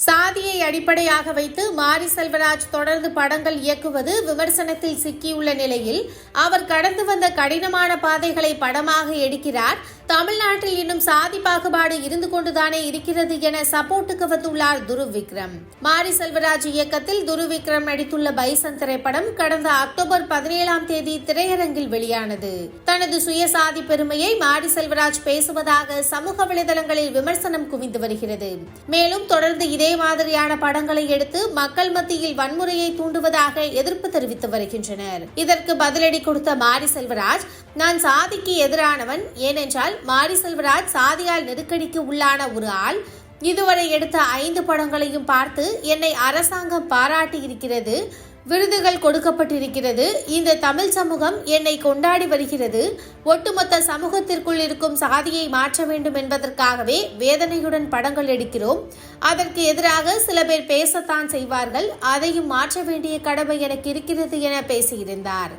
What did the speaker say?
சாதியை அடிப்படையாக வைத்து மாரி செல்வராஜ் தொடர்ந்து படங்கள் இயக்குவது விமர்சனத்தில் சிக்கியுள்ள நிலையில் அவர் கடந்து வந்த கடினமான பாதைகளை படமாக எடுக்கிறார். தமிழ்நாட்டில் இன்னும் சாதி பாகுபாடு இருந்து கொண்டுதானே இருக்கிறது என சப்போர்ட்டுக்கு வந்துள்ளார் துருவ் விக்ரம். மாரி செல்வராஜ் இயக்கத்தில் துருவ் விக்ரம் நடித்துள்ள பைசன் திரைப்படம் கடந்த அக்டோபர் 17 திரையரங்கில் வெளியானது. தனது சுயசாதி பெருமையை மாரி செல்வராஜ் பேசுவதாக சமூக வலைதளங்களில் விமர்சனம் குவிந்து வருகிறது. மேலும் தொடர்ந்து இதே மாதிரியான படங்களை எடுத்து மக்கள் மத்தியில் வன்முறையை தூண்டுவதாக எதிர்ப்பு தெரிவித்து வருகின்றனர். இதற்கு பதிலடி கொடுத்த மாரி செல்வராஜ், நான் சாதிக்கு எதிரானவன், ஏனென்றால் மாரி செல்வராஜ் சாதியால் நெருக்கடிக்கு உள்ளான ஒரு ஆள். இதுவரை எடுத்த 5 படங்களையும் பார்த்து என்னை அரசாங்கம் பாராட்டி இருக்கிறது, விருதுகள் கொடுக்கப்பட்டிருக்கிறது. இந்த தமிழ் சமூகம் என்னை கொண்டாடி வருகிறது. ஒட்டுமொத்த சமூகத்திற்குள் இருக்கும் சாதியை மாற்ற வேண்டும் என்பதற்காகவே வேதனையுடன் படங்கள் எடுக்கிறோம். அதற்கு எதிராக சில பேர் பேசத்தான் செய்வார்கள். அதையும் மாற்ற வேண்டிய கடமை எனக்கு இருக்கிறது என பேசியிருந்தார்.